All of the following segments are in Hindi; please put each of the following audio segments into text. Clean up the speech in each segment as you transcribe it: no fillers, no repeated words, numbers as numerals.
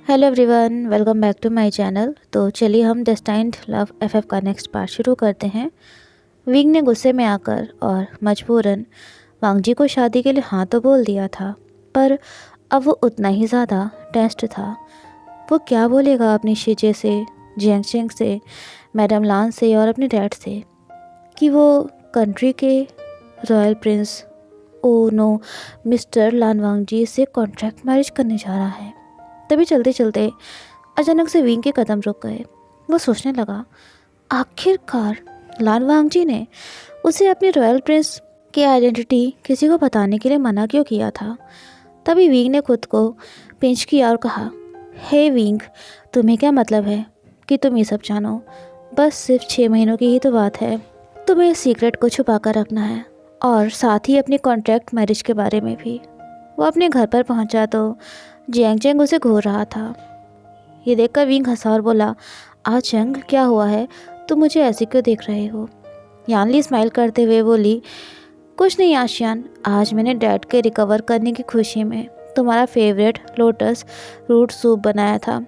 Hello everyone, welcome back to my channel. तो चलिए हम डेस्टाइन्ड लव एफएफ का नेक्स्ट पार्ट शुरू करते हैं। विंग ने गुस्से में आकर और मजबूरन वांगजी को शादी के लिए हाँ तो बोल दिया था, पर अब वो उतना ही ज़्यादा टेंस्ड था। वो क्या बोलेगा अपनी शीजे से, जियांग चेंग से, मैडम लान से और अपने डैड से कि वो कंट्री के royal prince oh no mister Lan Wangji से कॉन्ट्रैक्ट मैरिज करने जा रहा है। तभी चलते चलते अचानक से विंग के कदम रुक गए। वो सोचने लगा, आखिरकार लान वांगजी ने उसे अपनी रॉयल प्रिंस की आइडेंटिटी किसी को बताने के लिए मना क्यों किया था। तभी विंग ने खुद को पिंच किया और कहा, हे विंग, तुम्हें क्या मतलब है कि तुम ये सब जानो? बस सिर्फ 6 महीनों की ही तो बात है। तुम्हें इस सीक्रेट को छुपा कर रखना है और साथ ही अपनी कॉन्ट्रैक्ट मैरिज के बारे में भी। वो अपने घर पर पहुंचा तो जियांग चेंग उसे घूर रहा था। ये देखकर विंग हंसा और बोला, चंग, क्या हुआ है? तुम मुझे ऐसे क्यों देख रहे हो? यानली स्माइल करते हुए बोली, कुछ नहीं आशियान, आज मैंने डैड के रिकवर करने की खुशी में तुम्हारा फेवरेट लोटस रूट सूप बनाया था।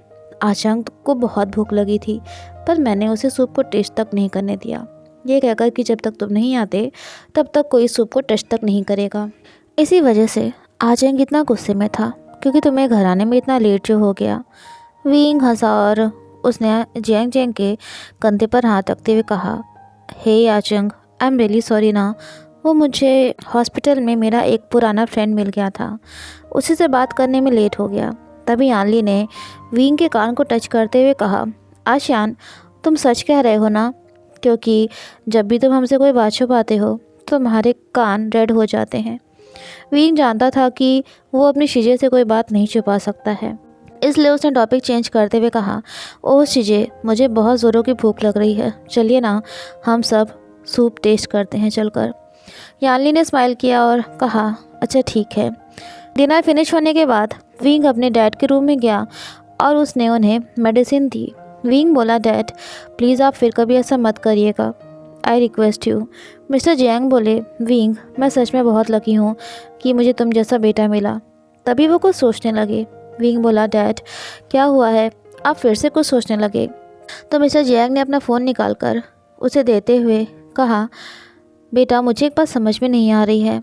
आचंग को बहुत भूख लगी थी, पर मैंने उसे सूप को टेस्ट तक नहीं करने दिया, ये कहकर कि जब तक तुम नहीं आते तब तक कोई सूप को टेस्ट तक नहीं करेगा। इसी वजह से आचंग इतना गुस्से में था क्योंकि तुम्हें घर आने में इतना लेट जो हो गया। विंग हंसा और उसने जियांग चेंग के कंधे पर हाथ रखते हुए कहा, हे आचंग, आई एम रियली सॉरी ना। वो मुझे हॉस्पिटल में मेरा एक पुराना फ्रेंड मिल गया था, उसी से बात करने में लेट हो गया। तभी यानली ने विंग के कान को टच करते हुए कहा, आशियान, तुम सच कह रहे हो ना? क्योंकि जब भी तुम हमसे कोई बात छुपाते हो तो तुम्हारे कान रेड हो जाते हैं। विंग जानता था कि वो अपनी शीजे से कोई बात नहीं छुपा सकता है, इसलिए उसने टॉपिक चेंज करते हुए कहा, ओह शीजे, मुझे बहुत ज़ोरों की भूख लग रही है, चलिए ना हम सब सूप टेस्ट करते हैं चलकर। यानली ने स्माइल किया और कहा, अच्छा ठीक है। डिनर फिनिश होने के बाद विंग अपने डैड के रूम में गया और उसने उन्हें मेडिसिन दी। विंग बोला, डैड प्लीज़ आप फिर कभी ऐसा मत करिएगा, I request you. Mister Jiang बोले, विंग, मैं सच में बहुत लकी हूँ कि मुझे तुम जैसा बेटा मिला। तभी वो कुछ सोचने लगे। विंग बोला, डैड क्या हुआ है? आप फिर से कुछ सोचने लगे। तो मिस्टर जियांग ने अपना फ़ोन निकाल कर उसे देते हुए कहा, बेटा मुझे एक बात समझ में नहीं आ रही है।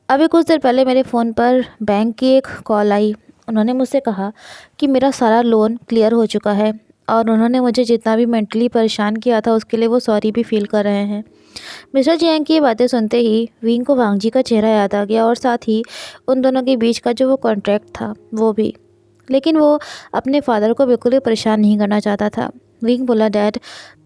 अभी कुछ देर पहले मेरे फ़ोन पर बैंक की एक कॉल आई। उन्होंने मुझसे कहा कि मेरा सारा लोन क्लियर हो चुका है और उन्होंने मुझे जितना भी मेंटली परेशान किया था उसके लिए वो सॉरी भी फील कर रहे हैं। मिस्टर जियांग की ये बातें सुनते ही विंग को वांगजी का चेहरा याद आ गया और साथ ही उन दोनों के बीच का जो वो कॉन्ट्रैक्ट था वो भी। लेकिन वो अपने फादर को बिल्कुल भी परेशान नहीं करना चाहता था। विंग बोला, डैड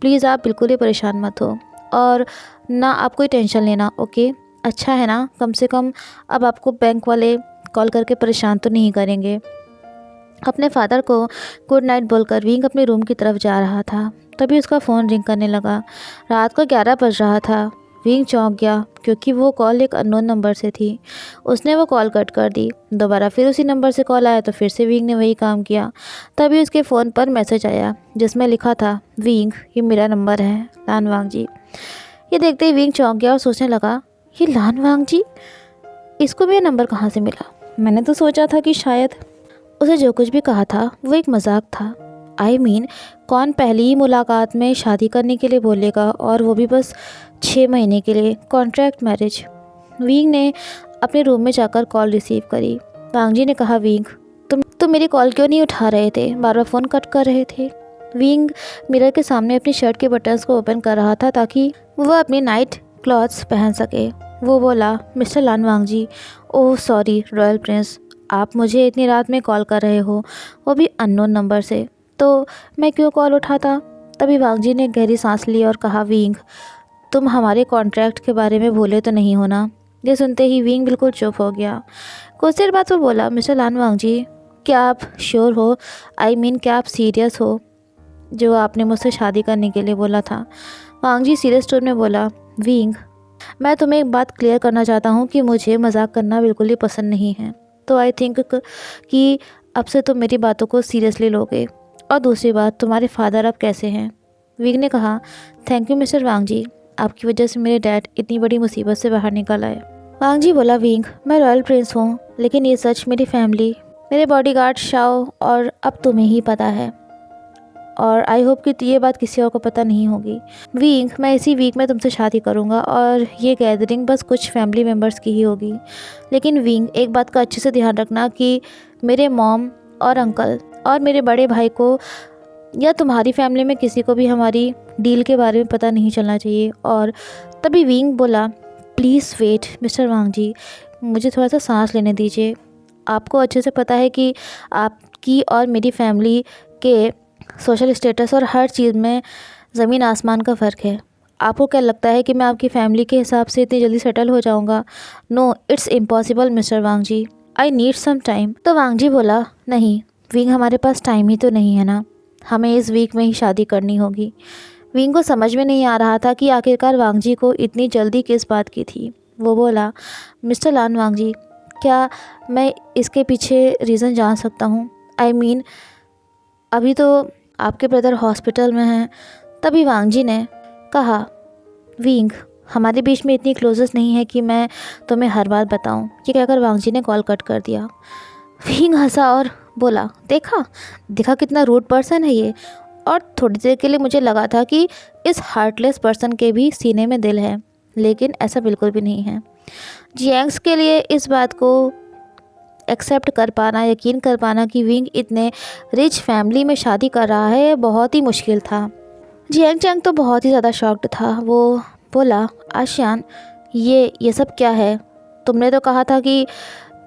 प्लीज़ आप बिल्कुल ही परेशान मत हो और ना आप कोई टेंशन लेना, ओके? अच्छा है ना, कम से कम अब आपको बैंक वाले कॉल करके परेशान तो नहीं करेंगे। अपने फादर को गुड नाइट बोलकर विंग अपने रूम की तरफ जा रहा था। तभी उसका फ़ोन रिंग करने लगा। रात को 11 बज रहा था। विंग चौंक गया क्योंकि वो कॉल एक अननोन नंबर से थी। उसने वो कॉल कट कर दी। दोबारा फिर उसी नंबर से कॉल आया तो फिर से विंग ने वही काम किया। तभी उसके फ़ोन पर मैसेज आया जिसमें लिखा था, विंग ये मेरा नंबर है, लान वांगजी। ये देखते ही विंग चौंक गया और सोचने लगा, ये लान वांगजी, इसको मेरा नंबर कहाँ से मिला? मैंने तो सोचा था कि शायद उसे जो कुछ भी कहा था वो एक मजाक था। आई मीन, कौन पहली ही मुलाकात में शादी करने के लिए बोलेगा, और वो भी बस 6 महीने के लिए, कॉन्ट्रैक्ट मैरिज। विंग ने अपने रूम में जाकर कॉल रिसीव करी। वांगजी ने कहा, विंग तुम मेरी कॉल क्यों नहीं उठा रहे थे? बार बार फ़ोन कट कर रहे थे। विंग मिरर के सामने अपनी शर्ट के बटन्स को ओपन कर रहा था ताकि वह अपनी नाइट क्लॉथ्स पहन सके। वो बोला, mister Lan वांगजी, oh sorry royal Prince, आप मुझे इतनी रात में कॉल कर रहे हो, वो भी अननोन नंबर से, तो मैं क्यों कॉल उठाता? तभी वांगजी ने गहरी सांस ली और कहा, विंग तुम हमारे कॉन्ट्रैक्ट के बारे में भूले तो नहीं हो ना? ये सुनते ही विंग बिल्कुल चुप हो गया। कुछ देर बाद वो बोला, मिस्टर लान वांगजी, क्या आप श्योर हो? आई मीन, क्या आप सीरियस हो जो आपने मुझसे शादी करने के लिए बोला था? वांगजी सीरियस टोन में बोला, विंग मैं तुम्हें एक बात क्लियर करना चाहता हूँ कि मुझे मजाक करना बिल्कुल ही पसंद नहीं है, तो आई थिंक कि अब से तुम मेरी बातों को सीरियसली लोगे। और दूसरी बात, तुम्हारे फादर अब कैसे हैं? विंग ने कहा, थैंक यू मिस्टर वांगजी, आपकी वजह से मेरे डैड इतनी बड़ी मुसीबत से बाहर निकल आए। वांगजी बोला, विंग मैं रॉयल प्रिंस हूँ, लेकिन ये सच मेरी फैमिली मेरे बॉडीगार्ड शाओ, और अब तुम्हें ही पता है, और आई होप कि ये बात किसी और को पता नहीं होगी। वीक, मैं इसी वीक में तुमसे शादी करूँगा और ये गैदरिंग बस कुछ फैमिली मेम्बर्स की ही होगी। लेकिन विंग, एक बात का अच्छे से ध्यान रखना कि मेरे मॉम और अंकल और मेरे बड़े भाई को या तुम्हारी फैमिली में किसी को भी हमारी डील के बारे में पता नहीं चलना चाहिए। और तभी विंग बोला, प्लीज़ वेट मिस्टर वांग जी, मुझे थोड़ा सा सांस लेने दीजिए। आपको अच्छे से पता है कि आपकी और मेरी फैमिली के सोशल स्टेटस और हर चीज़ में ज़मीन आसमान का फ़र्क है। आपको क्या लगता है कि मैं आपकी फ़ैमिली के हिसाब से इतनी जल्दी सेटल हो जाऊंगा? No, it's impossible mister Wang ji, I need some time. तो वांग जी बोला, नहीं विंग, हमारे पास टाइम ही तो नहीं है ना, हमें इस वीक में ही शादी करनी होगी। विंग को समझ में नहीं आ रहा था कि आखिरकार वांग जी को इतनी जल्दी किस बात की थी। वो बोला, मिस्टर लान वांग जी, क्या मैं इसके पीछे रीज़न जान सकता हूँ? आई मीन, अभी तो आपके ब्रदर हॉस्पिटल में हैं। तभी वांग जी ने कहा, विंग, हमारे बीच में इतनी क्लोजनेस नहीं है कि मैं तुम्हें हर बात बताऊं। ये कहकर वांग जी ने कॉल कट कर दिया। विंग हंसा और बोला, देखा कितना रूड पर्सन है ये। और थोड़ी देर के लिए मुझे लगा था कि इस हार्टलेस पर्सन के भी सीने में दिल है, लेकिन ऐसा बिल्कुल भी नहीं है। जियांग्स के लिए इस बात को एक्सेप्ट कर पाना, यकीन कर पाना कि विंग इतने रिच फैमिली में शादी कर रहा है, बहुत ही मुश्किल था। जियांग चैंग तो बहुत ही ज़्यादा शॉक्ड था। वो बोला, आशियान, ये सब क्या है? तुमने तो कहा था कि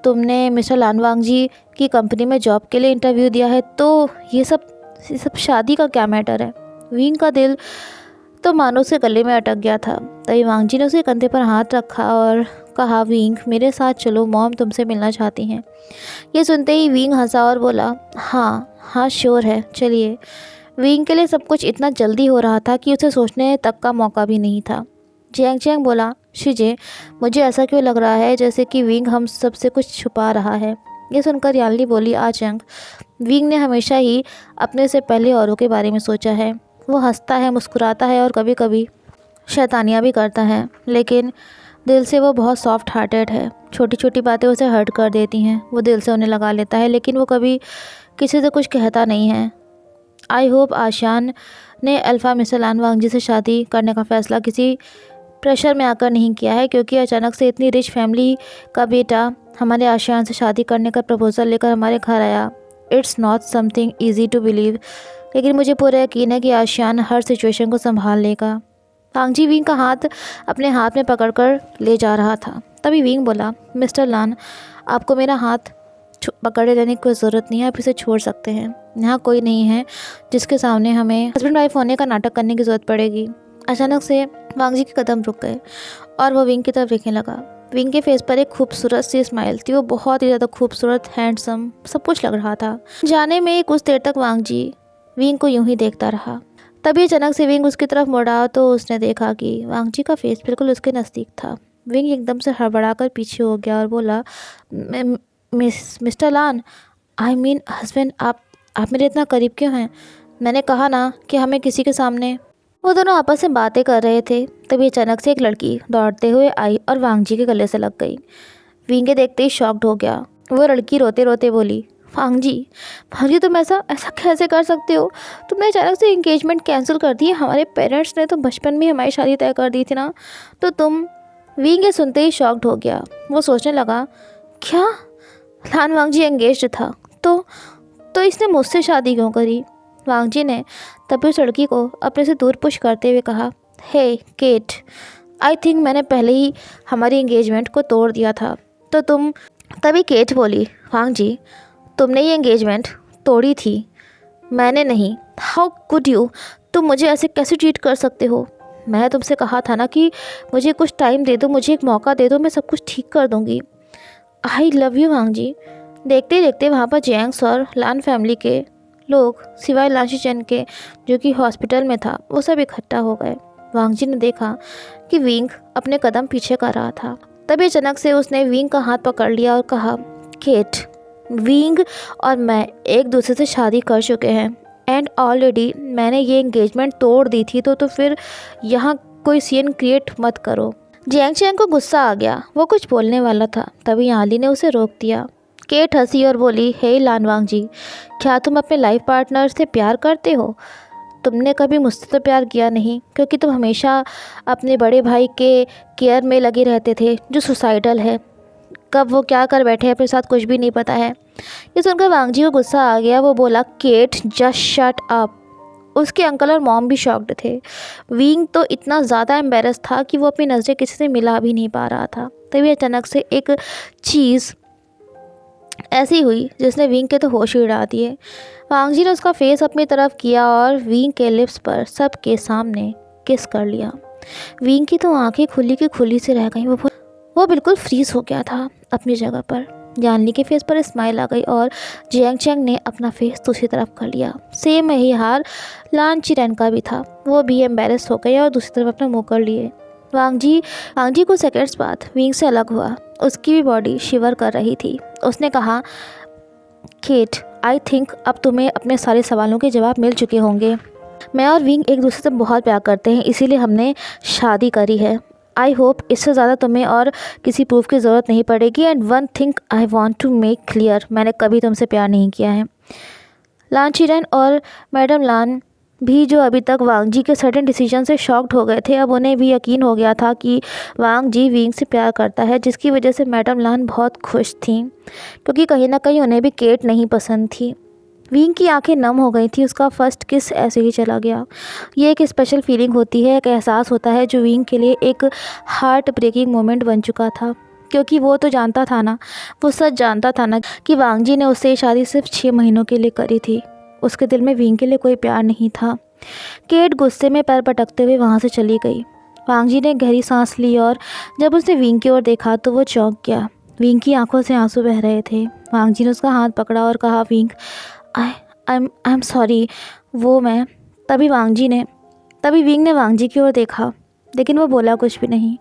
तुमने मिस्टर लानवांग जी की कंपनी में जॉब के लिए इंटरव्यू दिया है, तो ये सब शादी का क्या मैटर है? विंग का दिल तो मानो उसके गले में अटक गया था। तभी वांग जी ने उसके कंधे पर हाथ रखा और कहा, विंग, मेरे साथ चलो, मॉम तुमसे मिलना चाहती हैं। ये सुनते ही विंग हंसा और बोला, हाँ श्योर है, चलिए। विंग के लिए सब कुछ इतना जल्दी हो रहा था कि उसे सोचने तक का मौका भी नहीं था। जियांग चैंग बोला, शिजे, मुझे ऐसा क्यों लग रहा है जैसे कि विंग हम सबसे कुछ छुपा रहा है? ये सुनकर यानली बोली, चैंग, विंग ने हमेशा ही अपने से पहले औरों के बारे में सोचा है। वो हंसता है, मुस्कुराता है और कभी कभी शैतानियाँ भी करता है, लेकिन दिल से वो बहुत सॉफ्ट हार्टेड है। छोटी छोटी बातें उसे हर्ट कर देती हैं, वो दिल से उन्हें लगा लेता है, लेकिन वो कभी किसी से कुछ कहता नहीं है। आई होप आशियान ने अल्फ़ा मिस्टर लान वांग जी से शादी करने का फ़ैसला किसी प्रेशर में आकर नहीं किया है, क्योंकि अचानक से इतनी रिच फैमिली का बेटा हमारे आशियान से शादी करने का प्रपोज़ल लेकर हमारे घर आया। It's not something easy to believe, लेकिन मुझे पूरा यकीन है कि आशियान हर सिचुएशन को संभाल लेगा। वांग जी विंग का हाथ अपने हाथ में पकड़कर ले जा रहा था। तभी विंग बोला, मिस्टर लान, आपको मेरा हाथ पकड़े रहने की कोई ज़रूरत नहीं है, आप इसे छोड़ सकते हैं। यहाँ कोई नहीं है जिसके सामने हमें हस्बैंड वाइफ होने का नाटक करने की ज़रूरत पड़ेगी। अचानक से वांग जी के कदम रुक गए और वो विंग की तरफ देखने लगा। विंग के फेस पर एक खूबसूरत सी स्माइल थी। वो बहुत ही ज़्यादा खूबसूरत, हैंडसम, सब कुछ लग रहा था। जाने में कुछ देर तक वांग जी विंग को यूं ही देखता रहा। तभी अचानक से विंग उसकी तरफ मुड़ा तो उसने देखा कि वांग जी का फेस बिल्कुल उसके नज़दीक था। विंग एकदम से हड़बड़ाकर पीछे हो गया और बोला, mister Lan, I mean husband, आप मेरे इतना करीब क्यों हैं? मैंने कहा ना कि हमें किसी के सामने। वो दोनों आपस में बातें कर रहे थे। तभी अचानक से एक लड़की दौड़ते हुए आई और वांग जी के गले से लग गई। विंग के देखते ही शॉक्ड हो गया। वो लड़की रोते रोते बोली, वांग जी, तुम ऐसा कैसे कर सकते हो? तुमने अचानक से एंगेजमेंट कैंसिल कर दी। हमारे पेरेंट्स ने तो बचपन में हमारी शादी तय कर दी थी ना, तो तुम। विंग ये सुनते ही शॉक्ड हो गया। वो सोचने लगा, क्या लान वांग जी एंगेज्ड था? तो इसने मुझसे शादी क्यों करी? वांग जी ने तभी उस लड़की को अपने से दूर पुश करते हुए कहा, हे केट, आई थिंक मैंने पहले ही हमारी एंगेजमेंट को तोड़ दिया था, तो तुम। तभी केट बोली, वांग जी, तुमने ये एंगेजमेंट तोड़ी थी, मैंने नहीं। How could you? तुम मुझे ऐसे कैसे ट्रीट कर सकते हो? मैंने तुमसे कहा था ना कि मुझे कुछ टाइम दे दो, मुझे एक मौका दे दो, मैं सब कुछ ठीक कर दूँगी। आई लव यू वांग जी। देखते ही देखते वहाँ पर जियांग्स और लान फैमिली के लोग, सिवाय लाशी चैन के जो कि हॉस्पिटल में था, वो सब इकट्ठा हो गए। वांग जी ने देखा कि विंग अपने कदम पीछे कर रहा था। तभी अचानक से उसने विंग का हाथ पकड़ लिया और कहा, केट, विंग और मैं एक दूसरे से शादी कर चुके हैं एंड ऑलरेडी मैंने ये एंगेजमेंट तोड़ दी थी, तो फिर यहाँ कोई सीन क्रिएट मत करो। जियांग चैंग को गुस्सा आ गया। वो कुछ बोलने वाला था, तभी आली ने उसे रोक दिया। केट हंसी और बोली, हे लानवांग जी, क्या तुम अपने लाइफ पार्टनर से प्यार करते हो? तुमने कभी मुझसे तो प्यार किया नहीं, क्योंकि तुम हमेशा अपने बड़े भाई के केयर में लगे रहते थे, जो सुसाइडल है। कब वो क्या कर बैठे हैं अपने साथ कुछ भी नहीं पता है। ये सुनकर वांग जी को गुस्सा आ गया। वो बोला, केट जस्ट शट अप। उसके अंकल और मॉम भी शॉक्ड थे। विंग तो इतना ज़्यादा एम्बेरस था कि वो अपनी नज़रें किसी से मिला भी नहीं पा रहा था। तभी अचानक से एक चीज़ ऐसी हुई जिसने विंग के तो होश ही उड़ा दिए। वांग जी ने उसका फेस अपनी तरफ किया और विंग के लिप्स पर सबके सामने किस कर लिया। विंग की तो आंखें खुली की खुली से रह गईं। वो बिल्कुल फ्रीज हो गया था अपनी जगह पर। जानली के फेस पर स्माइल आ गई और जियांग चैंग ने अपना फेस दूसरी तरफ कर लिया। सेम यही हाल लान चिरैन का भी था। वो भी एम्बेरस हो गए और दूसरी तरफ अपना मुंह कर लिए। वांग जी कुछ सेकंड्स बाद विंग से अलग हुआ। उसकी भी बॉडी शिवर कर रही थी। उसने कहा, केट, आई थिंक अब तुम्हें अपने सारे सवालों के जवाब मिल चुके होंगे। मैं और विंग एक दूसरे से बहुत प्यार करते हैं, इसीलिए हमने शादी करी है। आई होप इससे ज़्यादा तुम्हें और किसी प्रूफ की ज़रूरत नहीं पड़ेगी। And one thing I want to make clear, मैंने कभी तुमसे प्यार नहीं किया है। लान चिरैन और मैडम लान भी, जो अभी तक वांग जी के सडन डिसीजन से शॉक्ड हो गए थे, अब उन्हें भी यकीन हो गया था कि वांग जी विंग से प्यार करता है, जिसकी वजह से मैडम लान बहुत खुश थीं, क्योंकि कहीं ना कहीं उन्हें भी केट नहीं पसंद थी। विंग की आंखें नम हो गई थी। उसका फर्स्ट किस ऐसे ही चला गया। ये एक स्पेशल फीलिंग होती है, एक एहसास होता है जो विंग के लिए एक हार्ट ब्रेकिंग मोमेंट बन चुका था, क्योंकि वो तो जानता था ना, वो सच जानता था ना कि वांग जी ने उससे शादी सिर्फ 6 महीनों के लिए करी थी। उसके दिल में विंग के लिए कोई प्यार नहीं था। केट गुस्से में पैर पटकते हुए वहाँ से चली गई। वांग जी ने गहरी सांस ली और जब उसने विंग की ओर देखा तो वो चौंक गया। विंग की आंखों से आंसू बह रहे थे। वांग जी ने उसका हाथ पकड़ा और कहा, विंग, आई एम सॉरी। वो मैं तभी विंग ने वांग जी की ओर देखा, लेकिन वो बोला कुछ भी नहीं।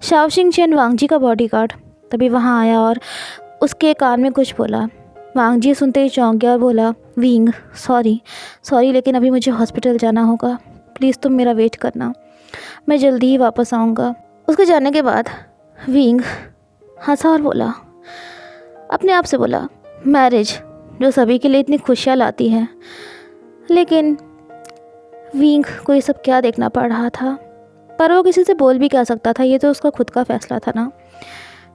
शाओशिंग चेन, वांग जी का बॉडीगार्ड, तभी वहाँ आया और उसके कान में कुछ बोला। वांग जी सुनते ही चौंक गया और बोला, विंग, सॉरी, लेकिन अभी मुझे हॉस्पिटल जाना होगा। प्लीज़ तुम मेरा वेट करना, मैं जल्दी ही वापस आऊँगा। उसके जाने के बाद विंग हंसा और बोला, अपने आप से बोला, मैरिज जो सभी के लिए इतनी खुशियाँ लाती है। लेकिन विंग को ये सब क्या देखना पड़ रहा था? पर वो किसी से बोल भी क्या सकता था, ये तो उसका खुद का फैसला था ना।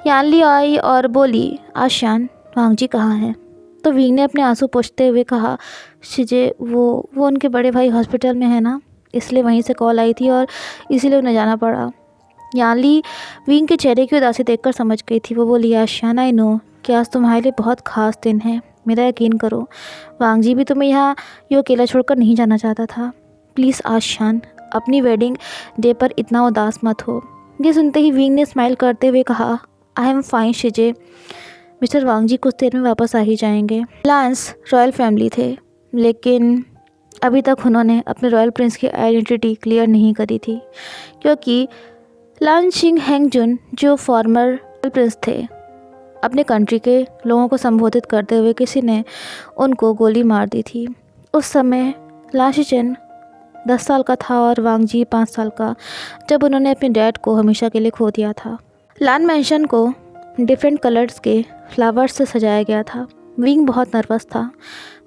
यानली आई और बोली, आशान, वांग जी कहाँ हैं? तो विंग ने अपने आंसू पोंछते हुए कहा, शिजे, वो उनके बड़े भाई हॉस्पिटल में है ना, इसलिए वहीं से कॉल आई थी और इसीलिए उन्हें जाना पड़ा। यानली विंग के चेहरे की उदासी देखकर समझ गई थी। वो बोली, आशान, आई नो कि आज तुम्हारे लिए बहुत ख़ास दिन है, मेरा यकीन करो। वांग जी भी तुम्हें यहाँ यूँ अकेला छोड़कर नहीं जाना चाहता था। प्लीज़ आशान, अपनी वेडिंग डे पर इतना उदास मत हो। ये सुनते ही विंग ने स्माइल करते हुए कहा, I am fine Shije, mister वांग जी कुछ देर में वापस आ ही जाएंगे। लांस रॉयल फैमिली थे, लेकिन अभी तक उन्होंने अपने रॉयल प्रिंस की आइडेंटिटी क्लियर नहीं करी थी, क्योंकि लान शिंग हैंगजुन, जो फॉर्मर रॉयल प्रिंस थे, अपने कंट्री के लोगों को संबोधित करते हुए किसी ने उनको गोली मार दी थी। उस समय लान शिचेन 10 साल का था और वांग जी 5 साल का, जब उन्होंने अपने डैड को हमेशा के लिए खो दिया था। लान मैंशन को डिफरेंट कलर्स के फ्लावर्स से सजाया गया था। विंग बहुत नर्वस था।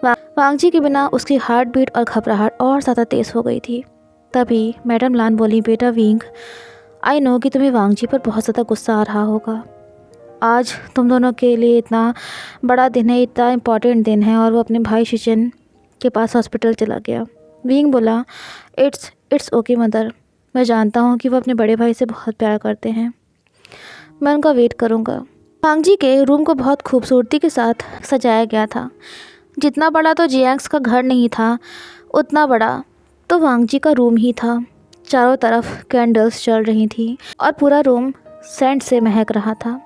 वांग जी के बिना उसकी हार्ट बीट और घबराहट और ज़्यादा तेज़ हो गई थी। तभी मैडम लान बोली, बेटा विंग, आई नो कि तुम्हें वांग जी पर बहुत ज़्यादा गुस्सा आ रहा होगा। आज तुम दोनों के लिए इतना बड़ा दिन है, इतना इम्पॉर्टेंट दिन है, और वो अपने भाई शिचेन के पास हॉस्पिटल चला गया। विंग बोला, इट्स ओके मदर, मैं जानता हूँ कि वो अपने बड़े भाई से बहुत प्यार करते हैं, मैं उनका वेट करूँगा। वांग जी के रूम को बहुत खूबसूरती के साथ सजाया गया था। जितना बड़ा तो जियांग्स का घर नहीं था, उतना बड़ा तो वांग जी का रूम ही था। चारों तरफ कैंडल्स चल रही थी और पूरा रूम सेंट से महक रहा था।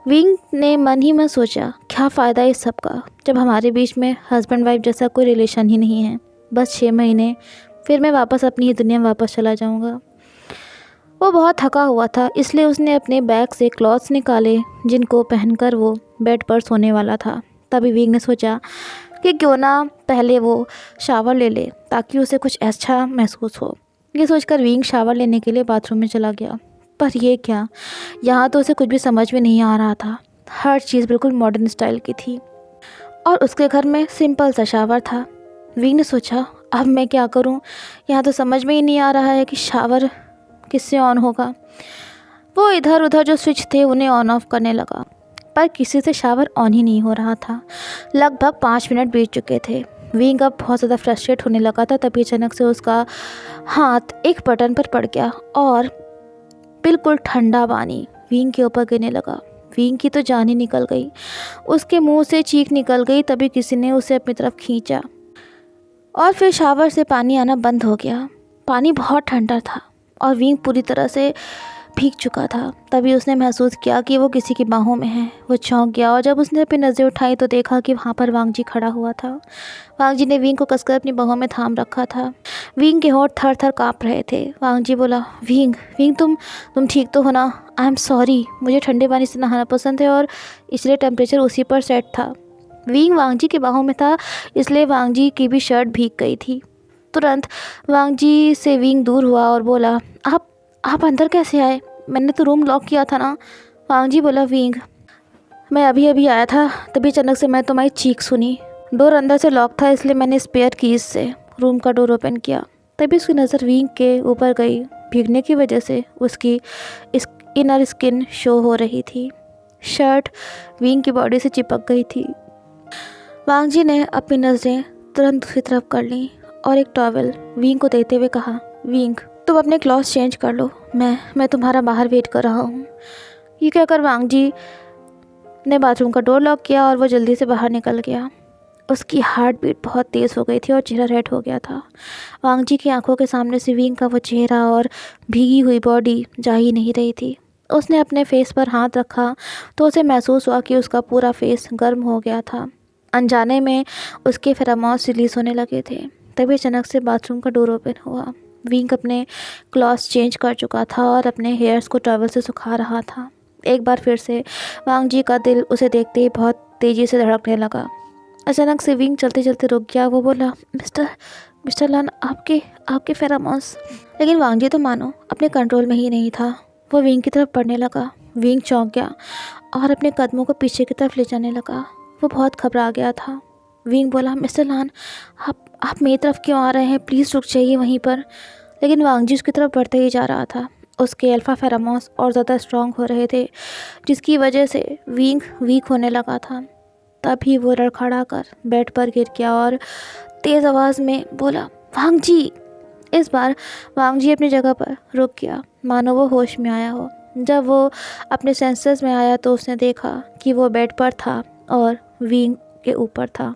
विंग ने मन ही में सोचा, क्या फ़ायदा इस सब का, जब हमारे बीच में हस्बैंड वाइफ जैसा कोई रिलेशन ही नहीं है। बस 6 महीने, फिर मैं वापस अपनी ही दुनिया में वापस चला जाऊंगा। वो बहुत थका हुआ था, इसलिए उसने अपने बैग से क्लॉथ्स निकाले जिनको पहनकर वो बेड पर सोने वाला था। तभी विंग ने सोचा कि क्यों ना पहले वो शावर ले ले, ताकि उसे कुछ अच्छा महसूस हो। ये सोचकर विंग शावर लेने के लिए बाथरूम में चला गया। पर ये क्या, यहाँ तो उसे कुछ भी समझ में नहीं आ रहा था। हर चीज़ बिल्कुल मॉडर्न स्टाइल की थी और उसके घर में सिंपल सा शावर था। विंग ने सोचा, अब मैं क्या करूं? यहाँ तो समझ में ही नहीं आ रहा है कि शावर किससे ऑन होगा। वो इधर उधर जो स्विच थे उन्हें ऑन ऑफ करने लगा, पर किसी से शावर ऑन ही नहीं हो रहा था। लगभग 5 मिनट बीत चुके थे। विंग अब बहुत ज़्यादा फ्रस्ट्रेट होने लगा था। तभी अचानक से उसका हाथ एक बटन पर पड़ गया और बिल्कुल ठंडा पानी विंग के ऊपर गिरने लगा। विंग की तो जान ही निकल गई, उसके मुंह से चीख निकल गई। तभी किसी ने उसे अपनी तरफ खींचा और फिर शावर से पानी आना बंद हो गया। पानी बहुत ठंडा था और विंग पूरी तरह से भीग चुका था। तभी उसने महसूस किया कि वो किसी की बाहों में है। वो चौंक गया और जब उसने अपनी नज़रें उठाई तो देखा कि वहाँ पर वांग जी खड़ा हुआ था। वांग जी ने विंग को कसकर अपनी बाहों में थाम रखा था। विंग के होंठ थर थर काँप रहे थे। वांग जी बोला, विंग विंग तुम ठीक तो हो ना? आई एम सॉरी, मुझे ठंडे पानी से नहाना पसंद है और इसलिए टेम्परेचर उसी पर सेट था। विंग वांग जी की बाहों में था, इसलिए वांग जी की भी शर्ट भीग गई थी। तुरंत वांग जी से विंग दूर हुआ और बोला, आप अंदर कैसे आए? मैंने तो रूम लॉक किया था ना? वांग जी बोला, विंग मैं अभी अभी आया था, तभी अचानक से मैं तुम्हारी चीख सुनी। डोर अंदर से लॉक था, इसलिए मैंने स्पेयर कीज से रूम का डोर ओपन किया। तभी उसकी नज़र विंग के ऊपर गई। भीगने की वजह से उसकी इनर स्किन शो हो रही थी। शर्ट विंग की बॉडी से चिपक गई थी। वांग जी ने अपनी नज़रें तुरंत दूसरी तरफ कर लीं और एक टॉवल विंग को देते हुए कहा, विंग तुम अपने क्लॉथ्स चेंज कर लो, मैं तुम्हारा बाहर वेट कर रहा हूँ। ये कहकर वांग जी ने बाथरूम का डोर लॉक किया और वो जल्दी से बाहर निकल गया। उसकी हार्ट बीट बहुत तेज़ हो गई थी और चेहरा रेड हो गया था। वांग जी की आंखों के सामने से विंग का वो चेहरा और भीगी हुई बॉडी जा ही नहीं रही थी। उसने अपने फेस पर हाथ रखा तो उसे महसूस हुआ कि उसका पूरा फेस गर्म हो गया था। अनजाने में उसके फेरोमोन्स रिलीज होने लगे थे। तभी अचानक से बाथरूम का डोर ओपन हुआ। विंग अपने क्लॉथ्स चेंज कर चुका था और अपने हेयर्स को टॉवल से सुखा रहा था। एक बार फिर से वांग जी का दिल उसे देखते ही बहुत तेज़ी से धड़कने लगा। अचानक से विंग चलते चलते रुक गया। वो बोला, मिस्टर लन, आपके फेरोमोन्स। लेकिन वांग जी तो मानो अपने कंट्रोल में ही नहीं था। वो विंग की तरफ बढ़ने लगा। विंग चौंक गया और अपने कदमों को पीछे की तरफ ले जाने लगा। वो बहुत घबरा गया था। विंग बोला, मिस्टर लन, आप मेरी तरफ क्यों आ रहे हैं? प्लीज़ रुक जाइए वहीं पर। लेकिन वांग जी उसकी तरफ बढ़ते ही जा रहा था। उसके अल्फ़ा फेरोमोन्स और ज़्यादा स्ट्रॉन्ग हो रहे थे, जिसकी वजह से विंग वीक होने लगा था। तभी वो लड़खड़ा कर बेड पर गिर गया और तेज़ आवाज़ में बोला, वांग जी। इस बार वांग जी अपनी जगह पर रुक गया, मानो वो होश में आया हो। जब वो अपने सेंसेस में आया तो उसने देखा कि वो बेड पर था और विंग के ऊपर था।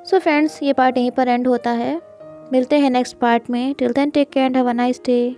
सो फ्रेंड्स, ये पार्ट यहीं पर एंड होता है। मिलते हैं नेक्स्ट पार्ट में। Till then take care and have a nice day.